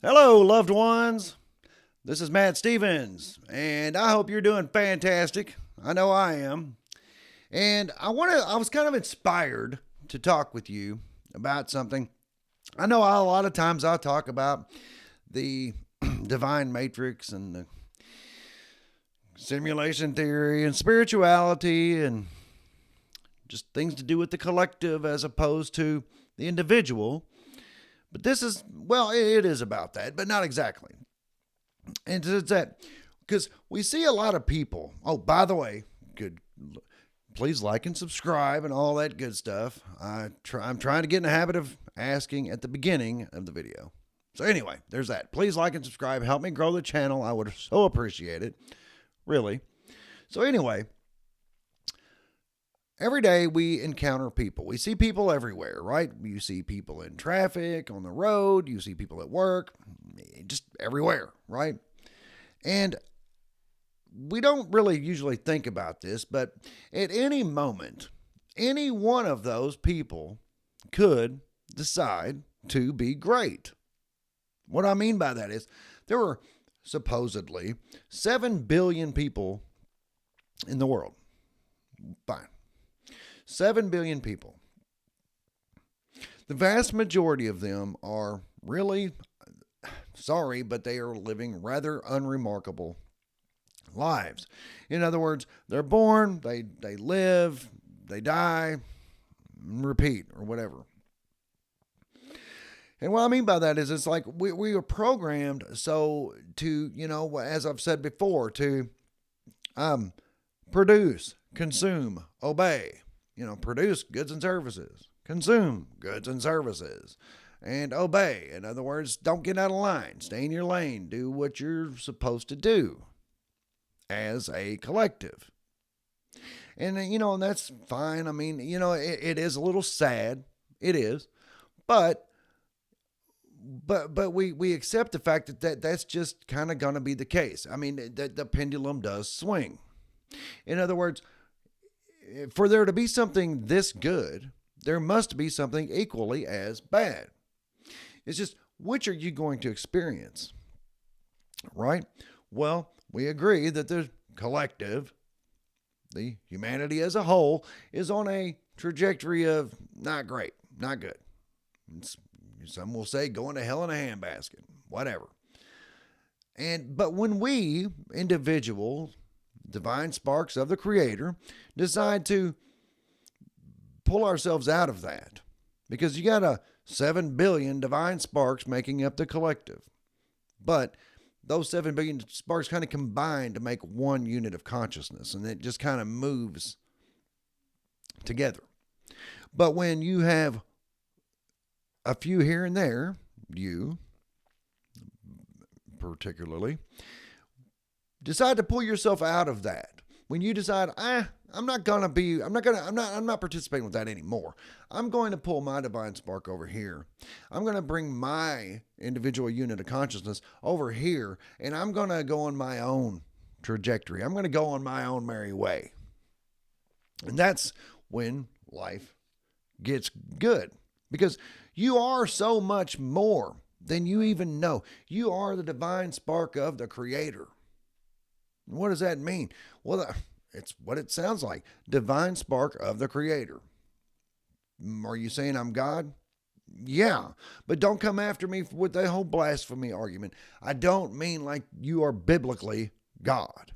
Hello, loved ones. This is Matt Stevens, and I hope you're doing fantastic. I know I am. And I was kind of inspired to talk with you about something. I know a lot of times I talk about the divine matrix and the simulation theory and spirituality and just things to do with the collective as opposed to the individual. But this is, well, it is about that, but not exactly. And it's that because we see a lot of people. Oh, by the way, good. Please like and subscribe and all that good stuff. I'm trying to get in the habit of asking at the beginning of the video. So anyway, there's that. Please like and subscribe. Help me grow the channel. I would so appreciate it. Really. So anyway, every day we encounter people. We see people everywhere, right? You see people in traffic, on the road. You see people at work, just everywhere, right? And we don't really usually think about this, but at any moment, any one of those people could decide to be great. What I mean by that is there were supposedly 7 billion people in the world. Fine. 7 billion people. The vast majority of them are really, sorry, but they are living rather unremarkable lives. In other words, they're born, they live, they die, and repeat, or whatever. And what I mean by that is it's like we are programmed so to, as I've said before, to produce, consume, obey. Produce goods and services, consume goods and services, and obey. In other words, don't get out of line, stay in your lane, do what you're supposed to do as a collective. And that's fine. I mean, it is a little sad. It is. But we accept the fact that's just kind of going to be the case. I mean, the pendulum does swing. In other words, for there to be something this good, there must be something equally as bad. It's just, which are you going to experience? Right? Well, we agree that the collective, the humanity as a whole, is on a trajectory of not great, not good. Some will say going to hell in a handbasket, whatever. But when we, individuals, divine sparks of the Creator, decide to pull ourselves out of that, because you got 7 billion divine sparks making up the collective, but those 7 billion sparks kind of combine to make one unit of consciousness, and it just kind of moves together. But when you have a few here and there, you particularly, decide to pull yourself out of that. When you decide, I'm not participating with that anymore. I'm going to pull my divine spark over here. I'm going to bring my individual unit of consciousness over here, and I'm going to go on my own trajectory. I'm going to go on my own merry way. And that's when life gets good, because you are so much more than you even know. You are the divine spark of the Creator. What does that mean? Well, it's what it sounds like. Divine spark of the Creator. Are you saying I'm God? Yeah, but don't come after me with the whole blasphemy argument. I don't mean like you are biblically God.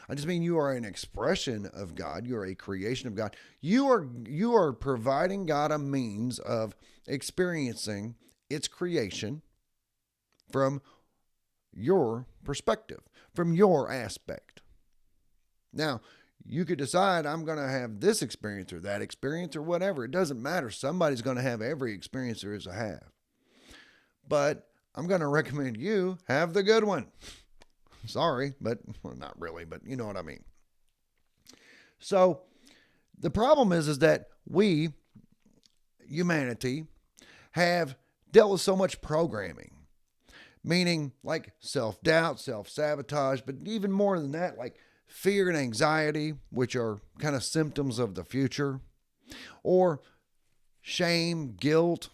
I just mean you are an expression of God. You are a creation of God. You are providing God a means of experiencing its creation from your perspective, from your aspect. Now, you could decide I'm going to have this experience or that experience or whatever. It doesn't matter. Somebody's going to have every experience there is to have. But I'm going to recommend you have the good one. Sorry, but well, not really, but you know what I mean. So the problem is that we, humanity, have dealt with so much programming. Meaning like self-doubt, self-sabotage, but even more than that, like fear and anxiety, which are kind of symptoms of the future, or shame, guilt,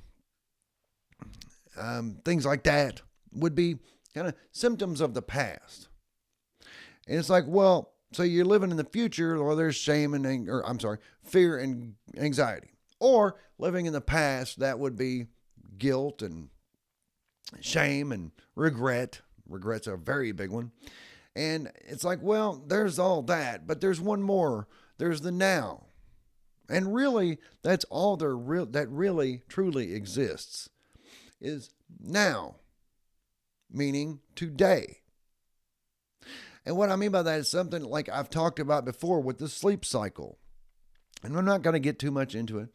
things like that would be kind of symptoms of the past. And it's like, well, so you're living in the future, or there's shame and anger, fear and anxiety. Or living in the past, that would be guilt and shame and regret. Regret's a very big one. And it's like, well, there's all that, but there's one more. There's the now. And really, that's all that really truly exists is now, meaning today. And what I mean by that is something like I've talked about before with the sleep cycle. And I'm not going to get too much into it,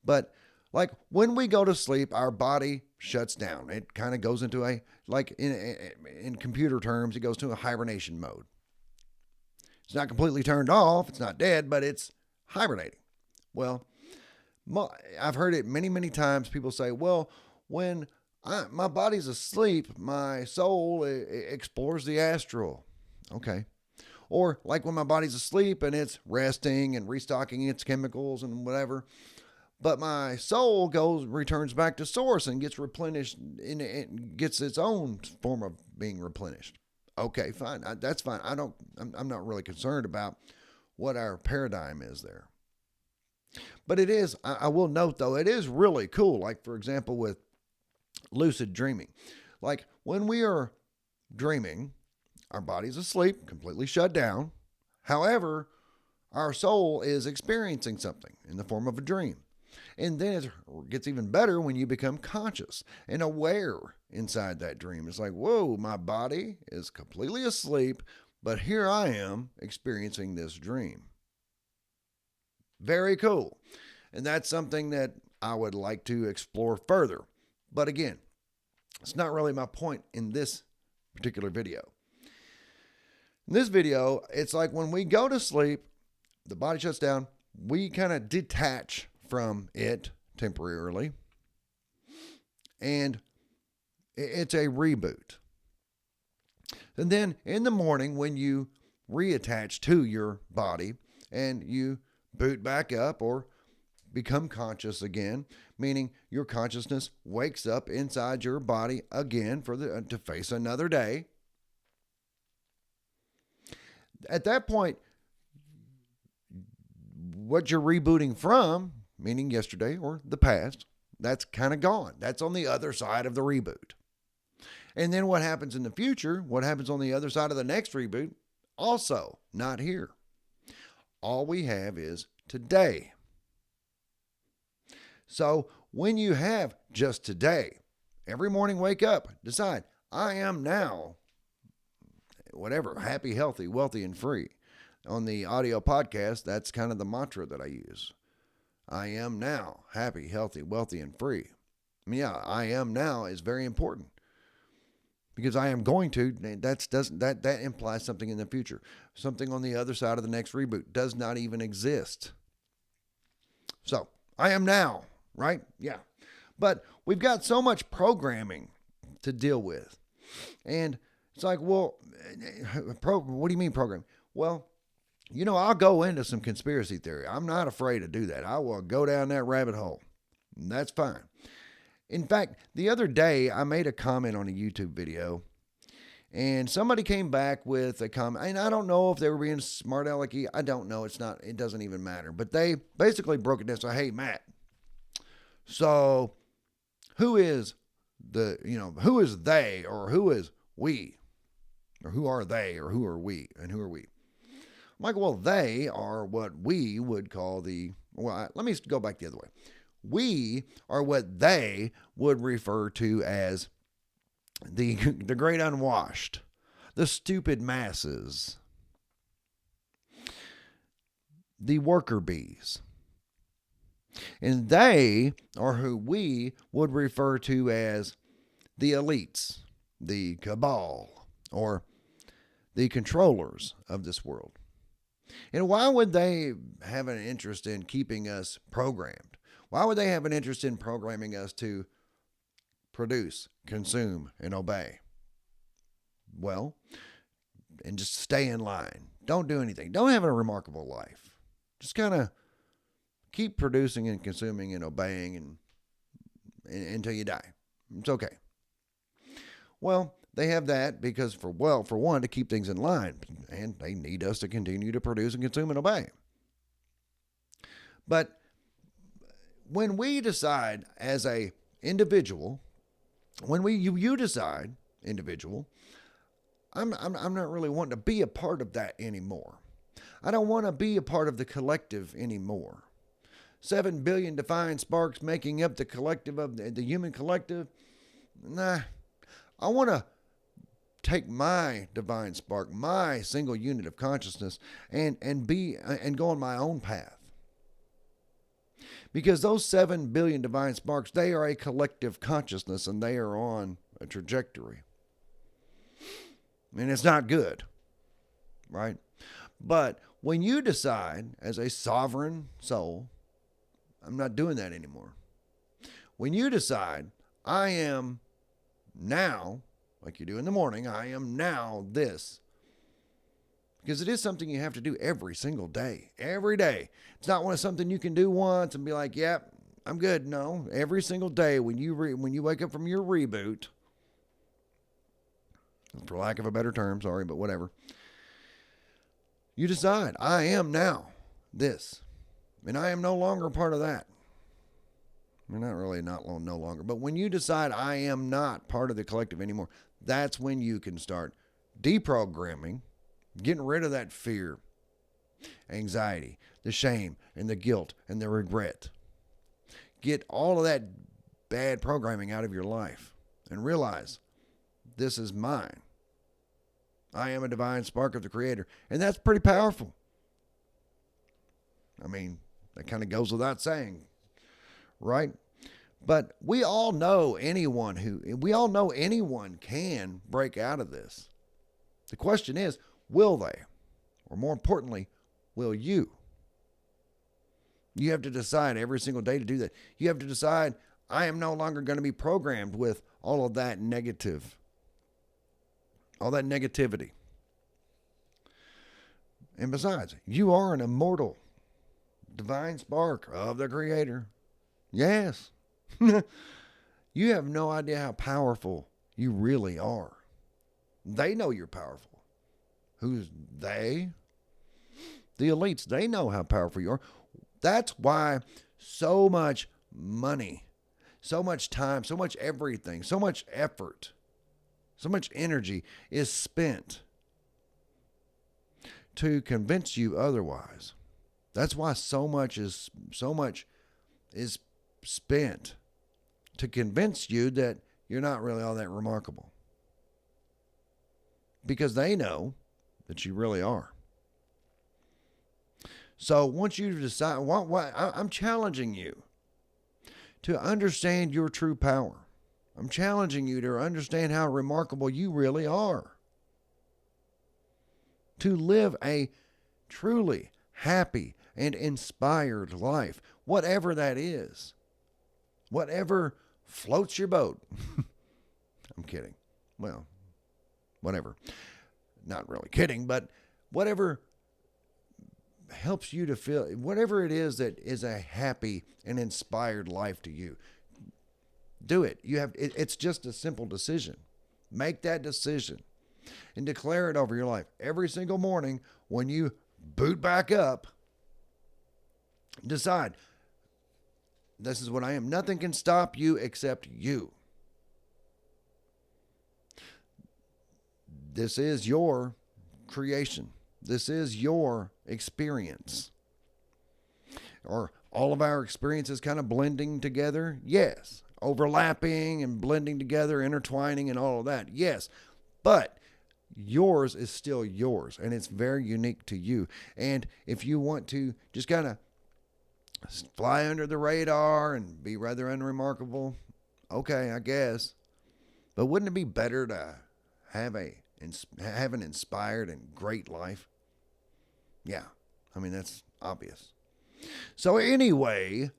but like when we go to sleep, our body shuts down. It kind of goes into in computer terms, it goes to a hibernation mode. It's not completely turned off. It's not dead, but it's hibernating. Well, I've heard it many, many times. People say, well, when my body's asleep, my soul explores the astral. Okay. Or like when my body's asleep and it's resting and restocking its chemicals and whatever, but my soul returns back to source and gets replenished and gets its own form of being replenished. Okay, fine. That's fine. I'm not really concerned about what our paradigm is there. But it is, I will note though, it is really cool. Like for example, with lucid dreaming, like when we are dreaming, our body's asleep, completely shut down. However, our soul is experiencing something in the form of a dream. And then it gets even better when you become conscious and aware inside that dream. It's like, whoa, my body is completely asleep, but here I am experiencing this dream. Very cool. And that's something that I would like to explore further. But again, it's not really my point in this particular video. In this video, it's like when we go to sleep, the body shuts down, we kind of detach from it temporarily, and it's a reboot. And then in the morning, when you reattach to your body and you boot back up or become conscious again, meaning your consciousness wakes up inside your body again to face another day. At that point, what you're rebooting from, meaning yesterday or the past, that's kind of gone. That's on the other side of the reboot. And then what happens in the future, what happens on the other side of the next reboot, also not here. All we have is today. So when you have just today, every morning wake up, decide, I am now whatever, happy, healthy, wealthy, and free. On the audio podcast, that's kind of the mantra that I use. I am now happy, healthy, wealthy, and free. I mean, yeah, I am now is very important because I am going to. That implies something in the future. Something on the other side of the next reboot does not even exist. So I am now, right? Yeah, but we've got so much programming to deal with, and it's like, well, what do you mean program? Well, I'll go into some conspiracy theory. I'm not afraid to do that. I will go down that rabbit hole. That's fine. In fact, the other day, I made a comment on a YouTube video, and somebody came back with a comment. And I don't know if they were being smart alecky. I don't know. It doesn't even matter. But they basically broke it down. So, hey, Matt, so who is they, or who is we? Or who are they, or who are we, and who are we? I'm like, well, they are what we would call let me go back the other way. We are what they would refer to as the great unwashed, the stupid masses, the worker bees. And they are who we would refer to as the elites, the cabal, or the controllers of this world. And why would they have an interest in keeping us programmed? Why would they have an interest in programming us to produce, consume, and obey? Well, and just stay in line. Don't do anything. Don't have a remarkable life. Just kind of keep producing and consuming and obeying and until you die. It's okay. Well, they have that because for one, to keep things in line, and they need us to continue to produce and consume and obey. But when we decide as a individual, when you decide individual, I'm not really wanting to be a part of that anymore. I don't want to be a part of the collective anymore. 7 billion divine sparks making up the collective of the human collective. Nah, I want to take my divine spark, my single unit of consciousness, and go on my own path. Because those 7 billion divine sparks, they are a collective consciousness and they are on a trajectory. And it's not good, right? But when you decide as a sovereign soul, I'm not doing that anymore. When you decide, I am now, like you do in the morning, I am now this. Because it is something you have to do every single day. Every day. It's not something you can do once and be like, yep, I'm good. No, every single day when you wake up from your reboot, for lack of a better term, sorry, but whatever, you decide, I am now this. And I am no longer part of that. We're not really no longer. But when you decide I am not part of the collective anymore, that's when you can start deprogramming, getting rid of that fear, anxiety, the shame, and the guilt, and the regret. Get all of that bad programming out of your life and realize this is mine. I am a divine spark of the Creator. And that's pretty powerful. I mean, that kind of goes without saying, right? But we all know anyone can break out of this. The question is, will they? Or more importantly, will you? You have to decide every single day to do that. You have to decide, I am no longer going to be programmed with all of that negativity. And besides, you are an immortal divine spark of the Creator. Yes. You have no idea how powerful you really are. They know you're powerful. Who's they? The elites. They know how powerful you are. That's why so much money, so much time, so much everything, so much effort, so much energy is spent to convince you otherwise. That's why so much is spent to convince you that you're not really all that remarkable. Because they know that you really are. So once you decide, I'm challenging you to understand your true power. I'm challenging you to understand how remarkable you really are. To live a truly happy and inspired life, whatever that is. Whatever floats your boat. I'm kidding. Well, whatever. Not really kidding, but whatever helps you to feel, whatever it is that is a happy and inspired life to you, do it. It's just a simple decision. Make that decision and declare it over your life. Every single morning when you boot back up, decide, this is what I am. Nothing can stop you except you. This is your creation. This is your experience. Are all of our experiences kind of blending together? Yes. Overlapping and blending together, intertwining and all of that. Yes. But yours is still yours and it's very unique to you. And if you want to just kind of fly under the radar and be rather unremarkable, okay, I guess. But wouldn't it be better to have an inspired and great life? Yeah, I mean, that's obvious. So anyway,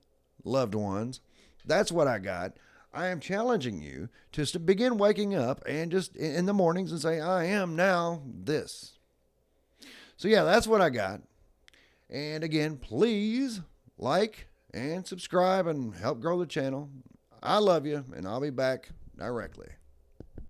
loved ones, that's what I got. I am challenging you to begin waking up and just in the mornings and say, I am now this. So yeah, that's what I got. And again, please like and subscribe and help grow the channel. I love you, and I'll be back directly.